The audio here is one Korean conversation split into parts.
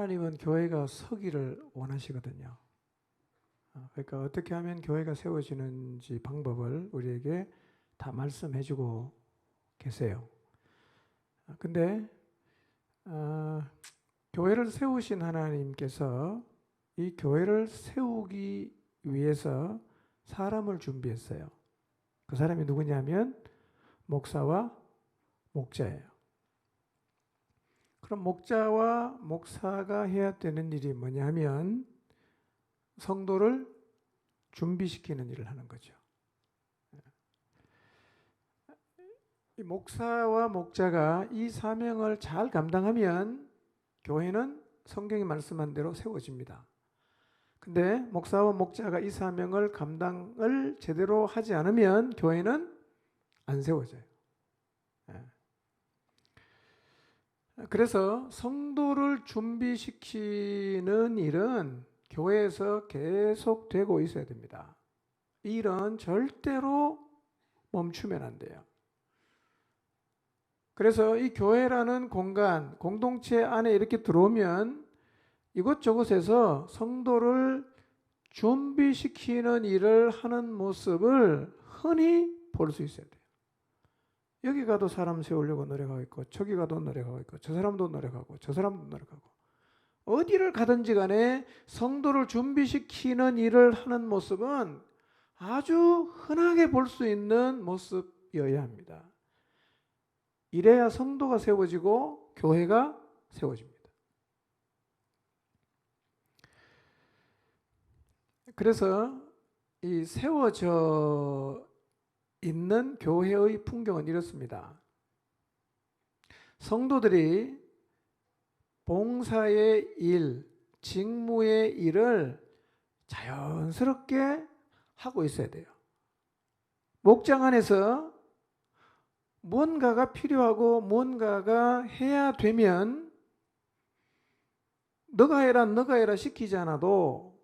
하나님은 교회가 서기를 원하시거든요. 그러니까 어떻게 하면 교회가 세워지는지 방법을 우리에게 다 말씀해 주고 계세요. 근데 교회를 세우신 하나님께서 이 교회를 세우기 위해서 사람을 준비했어요. 그 사람이 누구냐면 목사와 목자예요. 그럼 목자와 목사가 해야 되는 일이 뭐냐면 성도를 준비시키는 일을 하는 거죠. 이 목사와 목자가 이 사명을 잘 감당하면 교회는 성경이 말씀한 대로 세워집니다. 근데 목사와 목자가 이 사명을 감당을 제대로 하지 않으면 교회는 안 세워져요. 그래서 성도를 준비시키는 일은 교회에서 계속되고 있어야 됩니다. 이 일은 절대로 멈추면 안 돼요. 그래서 이 교회라는 공간, 공동체 안에 이렇게 들어오면 이곳저곳에서 성도를 준비시키는 일을 하는 모습을 흔히 볼 수 있어야 돼요. 여기 가도 사람 세우려고 노력하고 있고, 저기 가도 노력하고 있고, 저 사람도 노력하고, 저 사람도 노력하고, 어디를 가든지 간에 성도를 준비시키는 일을 하는 모습은 아주 흔하게 볼 수 있는 모습이어야 합니다. 이래야 성도가 세워지고 교회가 세워집니다. 그래서 이 세워져 있는 교회의 풍경은 이렇습니다. 성도들이 봉사의 일, 직무의 일을 자연스럽게 하고 있어야 돼요. 목장 안에서 뭔가가 필요하고 뭔가가 해야 되면 너가 해라 시키지 않아도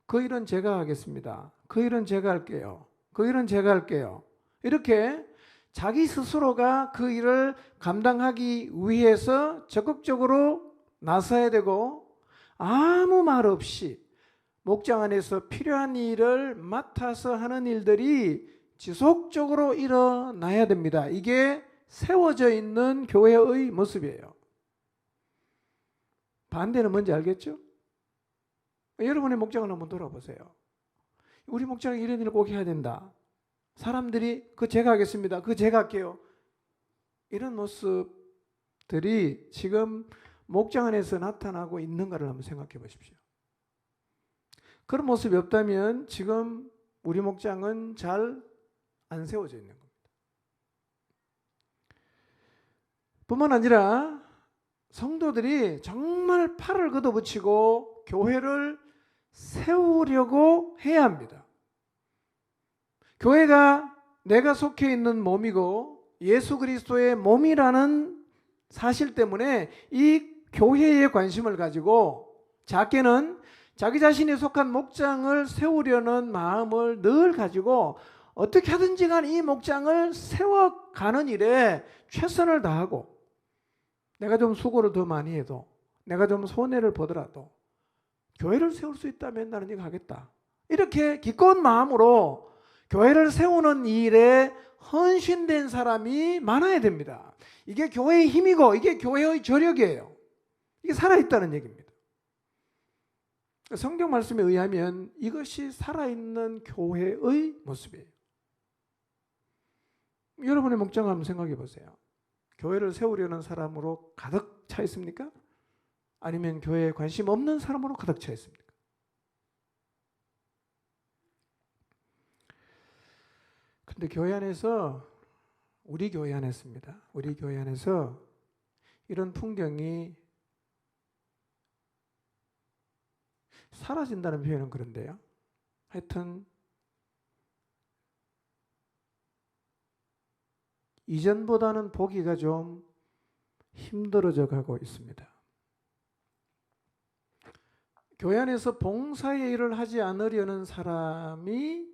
그 일은 제가 하겠습니다. 그 일은 제가 할게요. 그 일은 제가 할게요. 이렇게 자기 스스로가 그 일을 감당하기 위해서 적극적으로 나서야 되고 아무 말 없이 목장 안에서 필요한 일을 맡아서 하는 일들이 지속적으로 일어나야 됩니다. 이게 세워져 있는 교회의 모습이에요. 반대는 뭔지 알겠죠? 여러분의 목장을 한번 돌아보세요. 우리 목장이 이런 일을 꼭 해야 된다. 사람들이 그 제가 하겠습니다. 그 제가 할게요. 이런 모습들이 지금 목장 안에서 나타나고 있는가를 한번 생각해 보십시오. 그런 모습이 없다면 지금 우리 목장은 잘 안 세워져 있는 겁니다. 뿐만 아니라 성도들이 정말 팔을 걷어붙이고 교회를 세우려고 해야 합니다. 교회가 내가 속해 있는 몸이고 예수 그리스도의 몸이라는 사실 때문에 이 교회에 관심을 가지고 작게는 자기 자신이 속한 목장을 세우려는 마음을 늘 가지고 어떻게 하든지 간에 이 목장을 세워가는 일에 최선을 다하고 내가 좀 수고를 더 많이 해도 내가 좀 손해를 보더라도 교회를 세울 수 있다면 나는 이거 하겠다. 이렇게 기꺼운 마음으로 교회를 세우는 일에 헌신된 사람이 많아야 됩니다. 이게 교회의 힘이고 이게 교회의 저력이에요. 이게 살아있다는 얘기입니다. 성경 말씀에 의하면 이것이 살아있는 교회의 모습이에요. 여러분의 목장을 한번 생각해 보세요. 교회를 세우려는 사람으로 가득 차 있습니까? 아니면 교회에 관심 없는 사람으로 가득 차 있습니까? 근데 교회 안에서 우리 교회 안에서입니다. 우리 교회 안에서 이런 풍경이 사라진다는 표현은 그런데요. 하여튼 이전보다는 보기가 좀 힘들어져 가고 있습니다. 교회 안에서 봉사의 일을 하지 않으려는 사람이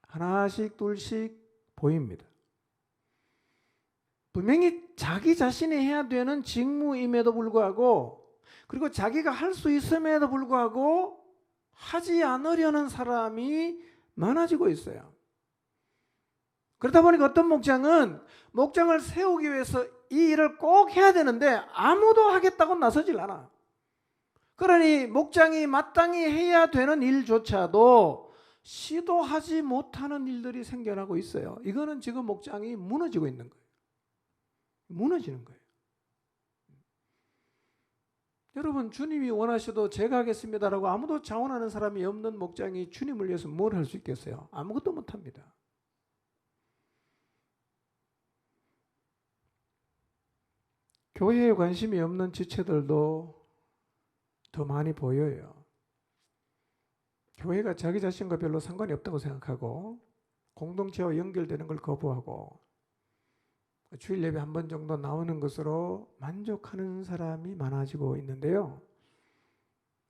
하나씩 둘씩 보입니다. 분명히 자기 자신이 해야 되는 직무임에도 불구하고 그리고 자기가 할 수 있음에도 불구하고 하지 않으려는 사람이 많아지고 있어요. 그러다 보니까 어떤 목장은 목장을 세우기 위해서 이 일을 꼭 해야 되는데 아무도 하겠다고 나서질 않아. 그러니 목장이 마땅히 해야 되는 일조차도 시도하지 못하는 일들이 생겨나고 있어요. 이거는 지금 목장이 무너지고 있는 거예요. 무너지는 거예요. 여러분, 주님이 원하셔도 제가 하겠습니다라고 아무도 자원하는 사람이 없는 목장이 주님을 위해서 뭘 할 수 있겠어요? 아무것도 못합니다. 교회에 관심이 없는 지체들도 더 많이 보여요. 교회가 자기 자신과 별로 상관이 없다고 생각하고 공동체와 연결되는 걸 거부하고 주일 예배 한 번 정도 나오는 것으로 만족하는 사람이 많아지고 있는데요.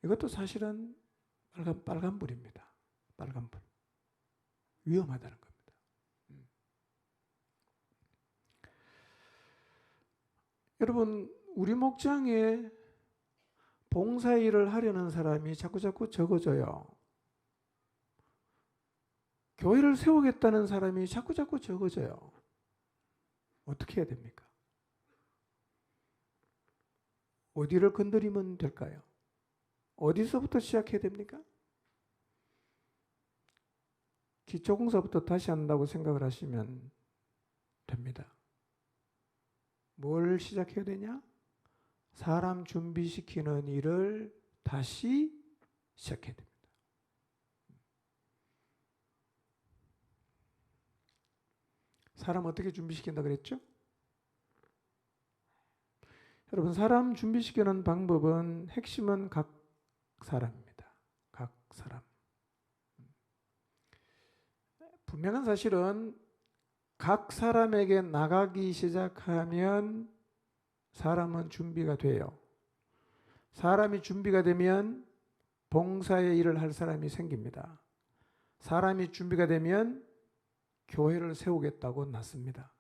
이것도 사실은 빨간불입니다. 빨간불. 위험하다는 겁니다. 여러분, 우리 목장에 봉사일을 하려는 사람이 자꾸 적어져요. 교회를 세우겠다는 사람이 자꾸 적어져요. 어떻게 해야 됩니까? 어디를 건드리면 될까요? 어디서부터 시작해야 됩니까? 기초공사부터 다시 한다고 생각을 하시면 됩니다. 뭘 시작해야 되냐? 사람 준비시키는 일을 다시 시작해야 됩니다. 사람 어떻게 준비시킨다 그랬죠? 여러분, 사람 준비시키는 방법은 핵심은 각 사람입니다. 각 사람. 분명한 사실은 각 사람에게 나가기 시작하면 사람은 준비가 돼요. 사람이 준비가 되면 봉사의 일을 할 사람이 생깁니다. 사람이 준비가 되면 교회를 세우겠다고 났습니다.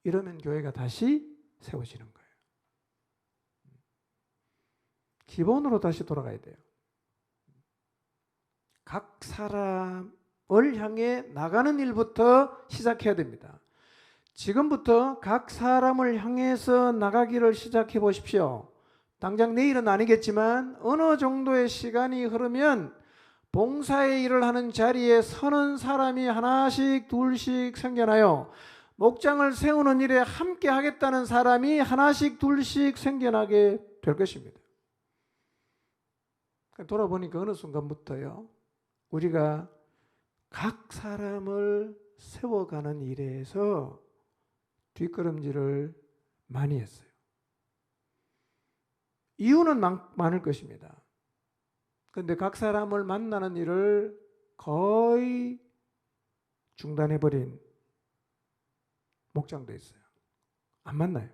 이러면 교회가 다시 세워지는 거예요. 기본으로 다시 돌아가야 돼요. 각 사람을 향해 나가는 일부터 시작해야 됩니다. 지금부터 각 사람을 향해서 나가기를 시작해 보십시오. 당장 내일은 아니겠지만 어느 정도의 시간이 흐르면 봉사의 일을 하는 자리에 서는 사람이 하나씩 둘씩 생겨나요. 목장을 세우는 일에 함께 하겠다는 사람이 하나씩 둘씩 생겨나게 될 것입니다. 돌아보니까 어느 순간부터요, 우리가 각 사람을 세워가는 일에서 뒷걸음질을 많이 했어요. 이유는 많을 것입니다. 그런데 각 사람을 만나는 일을 거의 중단해버린 목장도 있어요. 안 만나요.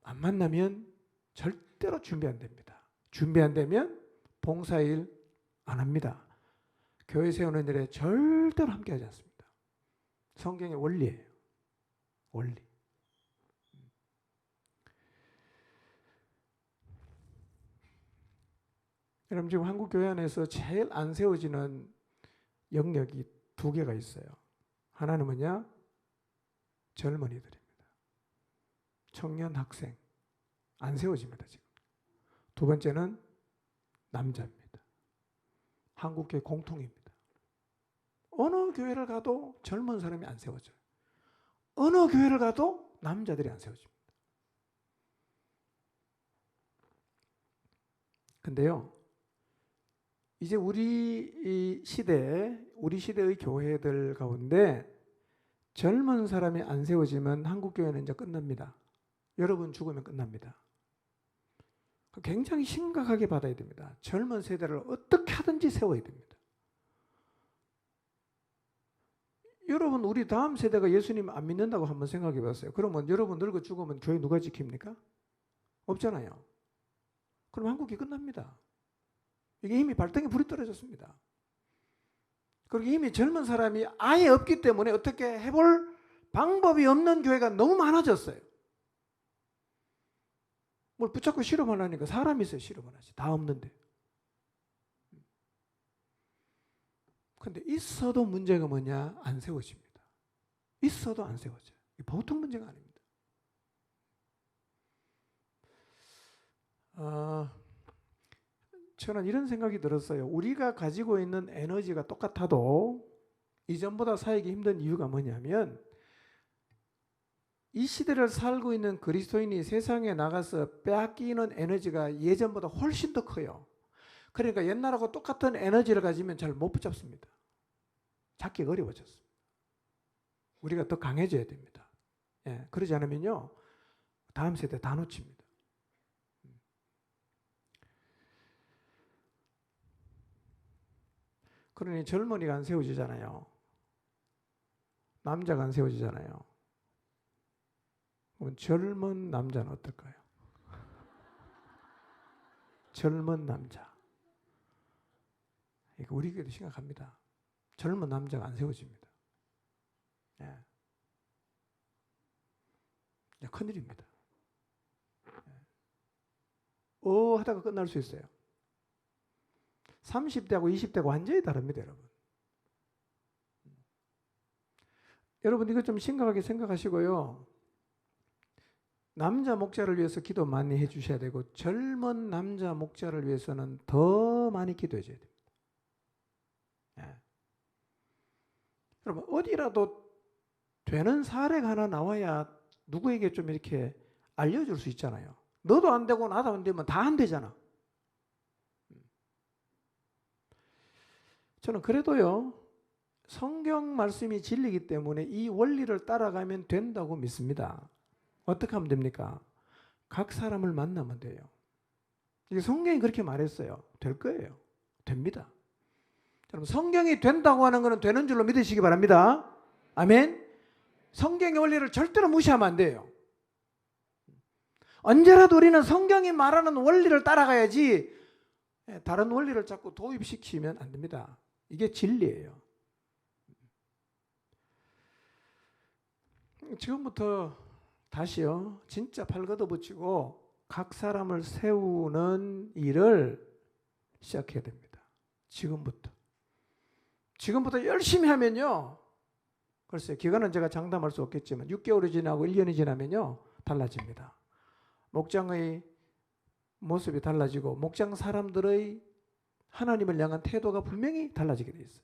안 만나면 절대로 준비 안 됩니다. 준비 안 되면 봉사일 안 합니다. 교회 세우는 일에 절대로 함께하지 않습니다. 성경의 원리예요. 원리. 여러분, 지금 한국 교회 안에서 제일 안 세워지는 영역이 두 개가 있어요. 하나는 뭐냐? 젊은이들입니다. 청년 학생. 안 세워집니다, 지금. 두 번째는 남자입니다. 한국교회 공통입니다. 어느 교회를 가도 젊은 사람이 안 세워져요. 어느 교회를 가도 남자들이 안 세워집니다. 근데요, 이제 우리 시대의 교회들 가운데 젊은 사람이 안 세워지면 한국교회는 이제 끝납니다. 여러분 죽으면 끝납니다. 굉장히 심각하게 받아야 됩니다. 젊은 세대를 어떻게 하든지 세워야 됩니다. 여러분, 우리 다음 세대가 예수님 안 믿는다고 한번 생각해 봤어요. 그러면 여러분 늙어 죽으면 교회 누가 지킵니까? 없잖아요. 그럼 한국이 끝납니다. 이게 이미 발등에 불이 떨어졌습니다. 그리고 이미 젊은 사람이 아예 없기 때문에 어떻게 해볼 방법이 없는 교회가 너무 많아졌어요. 뭘 붙잡고 실험하려니까 사람이 있어야 실험을 하지. 다 없는데. 근데 있어도 문제가 뭐냐? 안 세워집니다. 있어도 안 세워져요. 보통 문제가 아닙니다. 저는 이런 생각이 들었어요. 우리가 가지고 있는 에너지가 똑같아도 이전보다 살기 힘든 이유가 뭐냐면 이 시대를 살고 있는 그리스도인이 세상에 나가서 빼앗기는 에너지가 예전보다 훨씬 더 커요. 그러니까 옛날하고 똑같은 에너지를 가지면 잘 못 붙잡습니다. 잡기가 어려워졌습니다. 우리가 더 강해져야 됩니다. 예, 그러지 않으면요 다음 세대 다 놓칩니다. 그러니 젊은이가 안 세워지잖아요. 남자가 안 세워지잖아요. 그럼 젊은 남자는 어떨까요? 젊은 남자. 이거 우리에게도 심각합니다. 젊은 남자가 안 세워집니다. 예. 큰일입니다. 하다가 끝날 수 있어요. 30대하고 20대가 완전히 다릅니다, 여러분. 여러분 이거 좀 심각하게 생각하시고요. 남자 목자를 위해서 기도 많이 해주셔야 되고 젊은 남자 목자를 위해서는 더 많이 기도해 줘야 됩니다. 예. 여러분 어디라도 되는 사례가 하나 나와야 누구에게 좀 이렇게 알려줄 수 있잖아요. 너도 안 되고 나도 안 되면 다 안 되잖아. 저는 그래도요 성경 말씀이 진리이기 때문에 이 원리를 따라가면 된다고 믿습니다. 어떻게 하면 됩니까? 각 사람을 만나면 돼요. 이게 성경이 그렇게 말했어요. 될 거예요. 됩니다. 여러분 성경이 된다고 하는 것은 되는 줄로 믿으시기 바랍니다. 아멘. 성경의 원리를 절대로 무시하면 안 돼요. 언제라도 우리는 성경이 말하는 원리를 따라가야지 다른 원리를 자꾸 도입시키면 안 됩니다. 이게 진리예요. 지금부터 다시요 진짜 팔 걷어붙이고 각 사람을 세우는 일을 시작해야 됩니다. 지금부터 열심히 하면요 글쎄요 기간은 제가 장담할 수 없겠지만 6개월이 지나고 1년이 지나면요 달라집니다. 목장의 모습이 달라지고 목장 사람들의 하나님을 향한 태도가 분명히 달라지게 돼 있어요.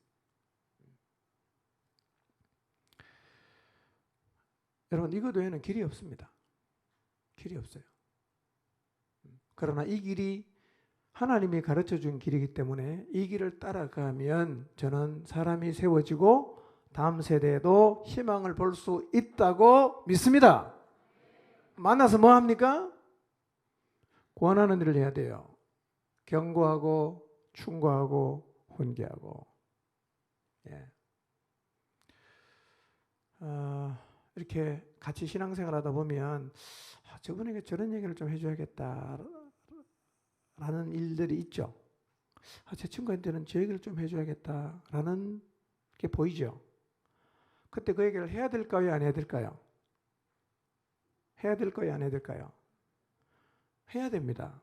여러분 이것 외에는 길이 없습니다. 길이 없어요. 그러나 이 길이 하나님이 가르쳐 준 길이기 때문에 이 길을 따라가면 저는 사람이 세워지고 다음 세대에도 희망을 볼 수 있다고 믿습니다. 만나서 뭐 합니까? 구원하는 일을 해야 돼요. 경고하고 충고하고 훈계하고. 예. 이렇게 같이 신앙생활 하다 보면 저분에게 저런 얘기를 좀 해줘야겠다 라는 일들이 있죠. 제 친구한테는 저 얘기를 좀 해줘야겠다 라는 게 보이죠. 그때 그 얘기를 해야 될까요? 안 해야 될까요? 해야 될까요? 안 해야 될까요? 해야 됩니다.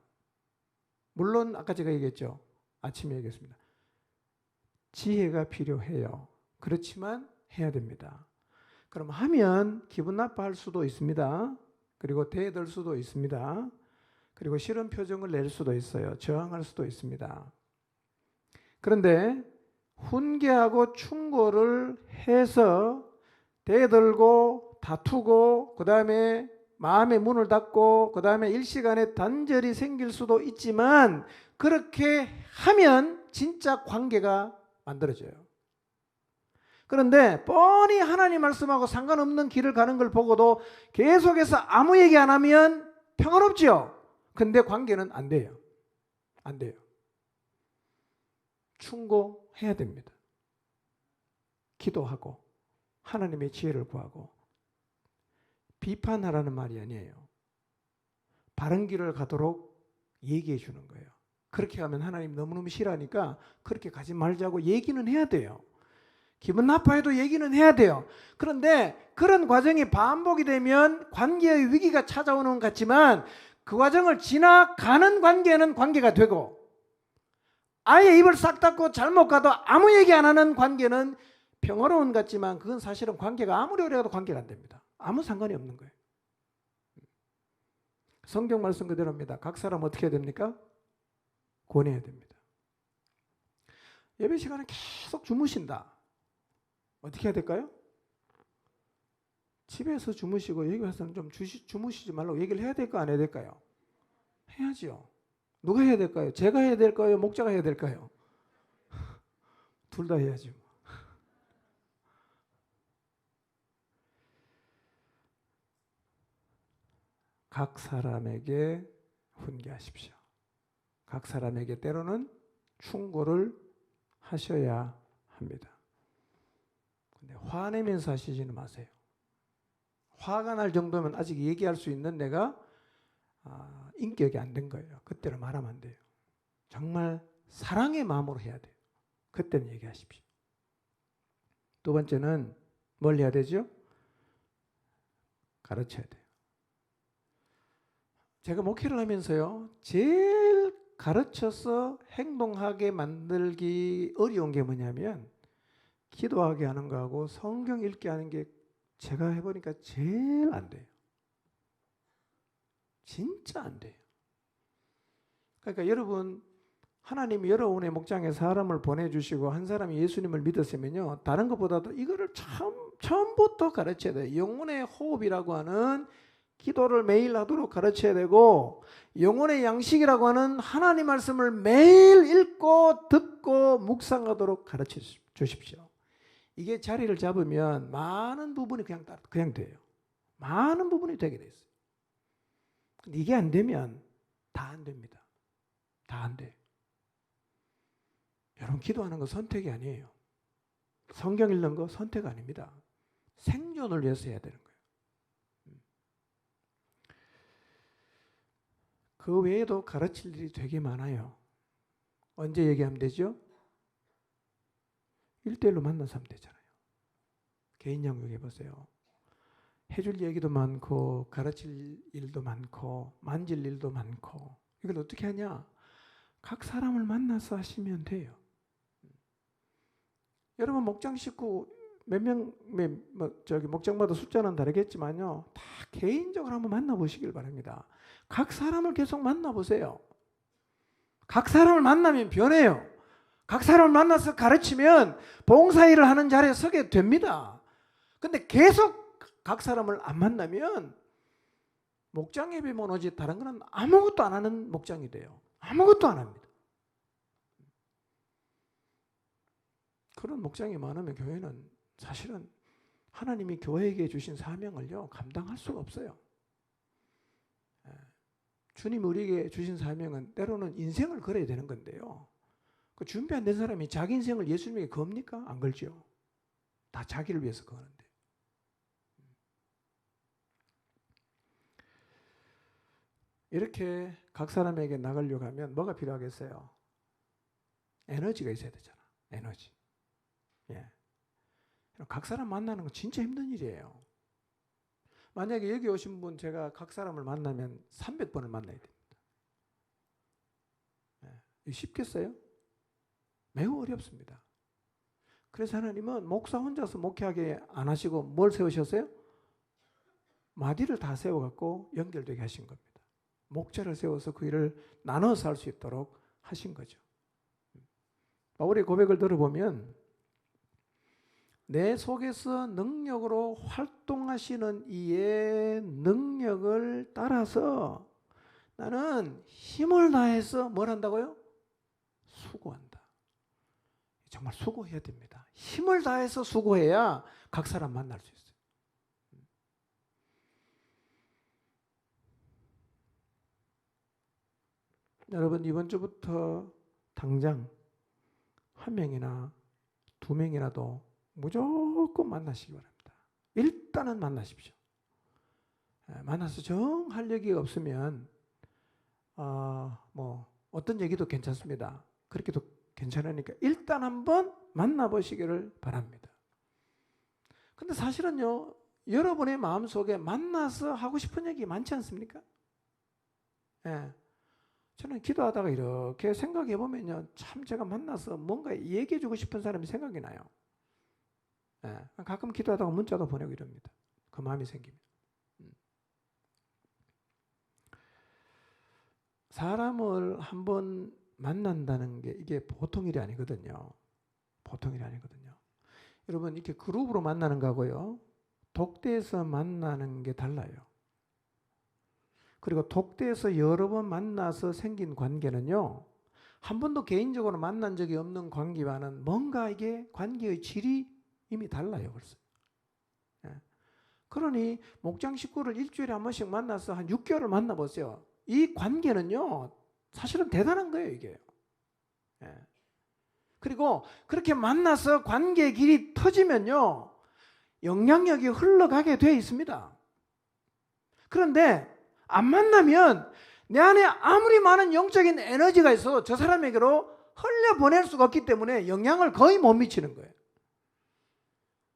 물론 아까 제가 얘기했죠. 아침에 얘기했습니다. 지혜가 필요해요. 그렇지만 해야 됩니다. 그럼 하면 기분 나빠할 수도 있습니다. 그리고 대들 수도 있습니다. 그리고 싫은 표정을 낼 수도 있어요. 저항할 수도 있습니다. 그런데 훈계하고 충고를 해서 대들고 다투고 그 다음에 마음의 문을 닫고 그 다음에 일시간에 단절이 생길 수도 있지만 그렇게 하면 진짜 관계가 만들어져요. 그런데 뻔히 하나님 말씀하고 상관없는 길을 가는 걸 보고도 계속해서 아무 얘기 안 하면 평화롭죠. 근데 관계는 안 돼요. 안 돼요. 충고해야 됩니다. 기도하고 하나님의 지혜를 구하고 비판하라는 말이 아니에요. 바른 길을 가도록 얘기해 주는 거예요. 그렇게 하면 하나님 너무너무 싫어하니까 그렇게 가지 말자고 얘기는 해야 돼요. 기분 나빠해도 얘기는 해야 돼요. 그런데 그런 과정이 반복이 되면 관계의 위기가 찾아오는 것 같지만 그 과정을 지나가는 관계는 관계가 되고, 아예 입을 싹 닫고 잘못 가도 아무 얘기 안 하는 관계는 평화로운 것 같지만 그건 사실은 관계가 아무리 오래 가도 관계가 안 됩니다. 아무 상관이 없는 거예요. 성경 말씀 그대로입니다. 각 사람 어떻게 해야 됩니까? 권해야 됩니다. 예배 시간에 계속 주무신다. 어떻게 해야 될까요? 집에서 주무시고 여기 와서는 좀 주무시지 말라고 얘기를 해야 될까 안 해야 될까요? 해야죠. 누가 해야 될까요? 제가 해야 될까요? 목자가 해야 될까요? 둘 다 해야죠. 각 사람에게 훈계하십시오. 각 사람에게 때로는 충고를 하셔야 합니다. 근데 화내면서 하시지는 마세요. 화가 날 정도면 아직 얘기할 수 있는 내가 인격이 안 된 거예요. 그때는 말하면 안 돼요. 정말 사랑의 마음으로 해야 돼요. 그때는 얘기하십시오. 두 번째는 뭘 해야 되죠? 가르쳐야 돼요. 제가 목회를 하면서요, 제일 가르쳐서 행동하게 만들기 어려운 게 뭐냐면 기도하게 하는 거하고 성경 읽게 하는 게 제가 해보니까 제일 안 돼요. 진짜 안 돼요. 그러니까 여러분, 하나님이 여러분의 목장에 사람을 보내주시고 한 사람이 예수님을 믿었으면요, 다른 것보다도 이거를 처음부터 가르쳐야 돼요. 영혼의 호흡이라고 하는 기도를 매일 하도록 가르쳐야 되고, 영혼의 양식이라고 하는 하나님 말씀을 매일 읽고 듣고 묵상하도록 가르쳐 주십시오. 이게 자리를 잡으면 많은 부분이 그냥 돼요. 많은 부분이 되게 돼 있어요. 근데 이게 안 되면 다 안 됩니다. 다 안 돼요. 여러분, 기도하는 거 선택이 아니에요. 성경 읽는 거 선택 아닙니다. 생존을 위해서 해야 되는 거예요. 그 외에도 가르칠 일이 되게 많아요. 언제 얘기하면 되죠? 1대1로 만나서 하면 되잖아요. 개인 양육 해보세요. 해줄 얘기도 많고 가르칠 일도 많고 만질 일도 많고, 이걸 어떻게 하냐? 각 사람을 만나서 하시면 돼요. 여러분, 목장 식구 몇 명, 목장마다 숫자는 다르겠지만요, 다 개인적으로 한번 만나보시길 바랍니다. 각 사람을 계속 만나보세요. 각 사람을 만나면 변해요. 각 사람을 만나서 가르치면 봉사일을 하는 자리에 서게 됩니다. 근데 계속 각 사람을 안 만나면 목장 예배만 오지 다른 거는 아무것도 안 하는 목장이 돼요. 아무것도 안 합니다. 그런 목장이 많으면 교회는 사실은 하나님이 교회에게 주신 사명을요, 감당할 수가 없어요. 주님 우리에게 주신 사명은 때로는 인생을 걸어야 되는 건데요, 그 준비 안 된 사람이 자기 인생을 예수님에게 겁니까? 안 걸죠. 다 자기를 위해서 거는데. 이렇게 각 사람에게 나가려고 하면 뭐가 필요하겠어요? 에너지가 있어야 되잖아. 에너지. 예. 각 사람 만나는 건 진짜 힘든 일이에요. 만약에 여기 오신 분 제가 각 사람을 만나면 300번을 만나야 됩니다. 예. 쉽겠어요? 매우 어렵습니다. 그래서 하나님은 목사 혼자서 목회하게 안 하시고 뭘 세우셨어요? 마디를 다 세워갖고 연결되게 하신 겁니다. 목자를 세워서 그 일을 나눠서 할 수 있도록 하신 거죠. 바울의 고백을 들어보면 내 속에서 능력으로 활동하시는 이의 능력을 따라서 나는 힘을 다해서 뭘 한다고요? 수고한다. 정말 수고해야 됩니다. 힘을 다해서 수고해야 각 사람 만날 수 있어요. 여러분, 이번 주부터 당장 한 명이나 두 명이라도 무조건 만나시기 바랍니다. 일단은 만나십시오. 만나서 정 할 얘기가 없으면 뭐 어떤 얘기도 괜찮습니다. 그렇게도 괜찮으니까 일단 한번 만나보시기를 바랍니다. 근데 사실은요, 여러분의 마음속에 만나서 하고 싶은 얘기 많지 않습니까? 예. 저는 기도하다가 이렇게 생각해 보면요, 참 제가 만나서 뭔가 얘기해 주고 싶은 사람이 생각이 나요. 예. 가끔 기도하다가 문자도 보내고 이럽니다. 그 마음이 생기면. 사람을 한번 만난다는 게 이게 보통 일이 아니거든요. 보통 일이 아니거든요. 여러분, 이렇게 그룹으로 만나는 거하고요, 독대에서 만나는 게 달라요. 그리고 독대에서 여러 번 만나서 생긴 관계는요, 한 번도 개인적으로 만난 적이 없는 관계와는 뭔가 이게 관계의 질이 이미 달라요. 벌써. 예. 그러니 목장 식구를 일주일에 한 번씩 만나서 한 6개월을 만나보세요. 이 관계는요, 사실은 대단한 거예요, 이게. 예. 그리고 그렇게 만나서 관계의 길이 터지면요, 영향력이 흘러가게 되어 있습니다. 그런데 안 만나면 내 안에 아무리 많은 영적인 에너지가 있어도 저 사람에게로 흘려보낼 수가 없기 때문에 영향을 거의 못 미치는 거예요.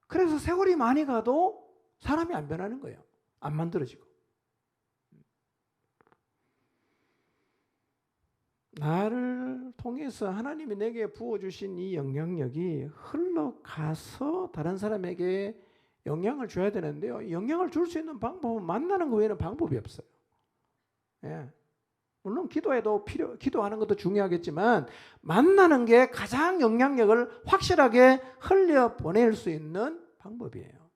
그래서 세월이 많이 가도 사람이 안 변하는 거예요. 안 만들어지고. 나를 통해서 하나님이 내게 부어주신 이 영향력이 흘러가서 다른 사람에게 영향을 줘야 되는데요, 영향을 줄 수 있는 방법은 만나는 거 외에는 방법이 없어요. 예. 물론 기도하는 것도 중요하겠지만 만나는 게 가장 영향력을 확실하게 흘려보낼 수 있는 방법이에요.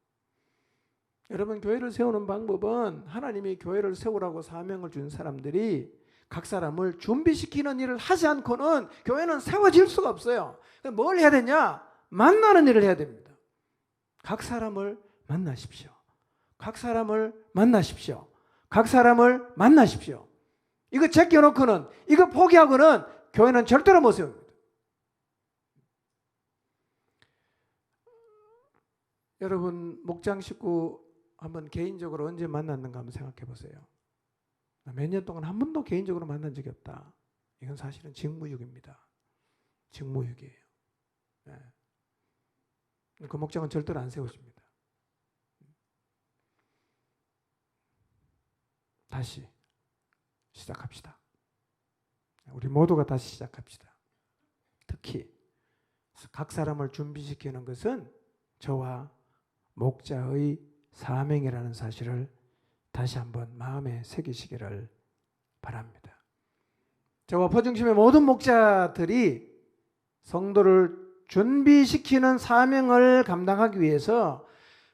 여러분, 교회를 세우는 방법은 하나님이 교회를 세우라고 사명을 준 사람들이 각 사람을 준비시키는 일을 하지 않고는 교회는 세워질 수가 없어요. 뭘 해야 되냐? 만나는 일을 해야 됩니다. 각 사람을 만나십시오. 각 사람을 만나십시오. 각 사람을 만나십시오. 이거 제껴놓고는, 이거 포기하고는 교회는 절대로 못 세웁니다. 여러분, 목장 식구 한번 개인적으로 언제 만났는가 한번 생각해 보세요. 몇 년 동안 한 번도 개인적으로 만난 적이 없다. 이건 사실은 직무유기입니다. 직무유기예요. 네. 그 목장은 절대로 안 세워집니다. 다시 시작합시다. 우리 모두가 다시 시작합시다. 특히 각 사람을 준비시키는 것은 저와 목자의 사명이라는 사실을 다시 한번 마음에 새기시기를 바랍니다. 저와 포중심의 모든 목자들이 성도를 준비시키는 사명을 감당하기 위해서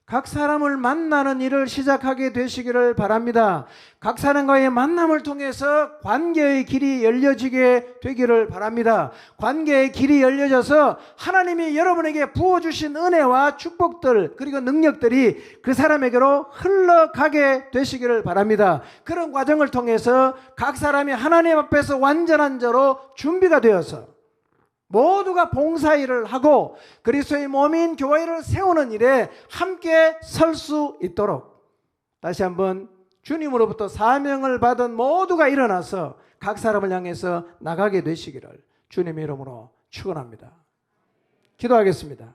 각 사람을 만나는 일을 시작하게 되시기를 바랍니다. 각 사람과의 만남을 통해서 관계의 길이 열려지게 되기를 바랍니다. 관계의 길이 열려져서 하나님이 여러분에게 부어주신 은혜와 축복들 그리고 능력들이 그 사람에게로 흘러가게 되시기를 바랍니다. 그런 과정을 통해서 각 사람이 하나님 앞에서 완전한 자로 준비가 되어서 모두가 봉사일을 하고 그리스도의 몸인 교회를 세우는 일에 함께 설 수 있도록 다시 한번 주님으로부터 사명을 받은 모두가 일어나서 각 사람을 향해서 나가게 되시기를 주님의 이름으로 축원합니다. 기도하겠습니다.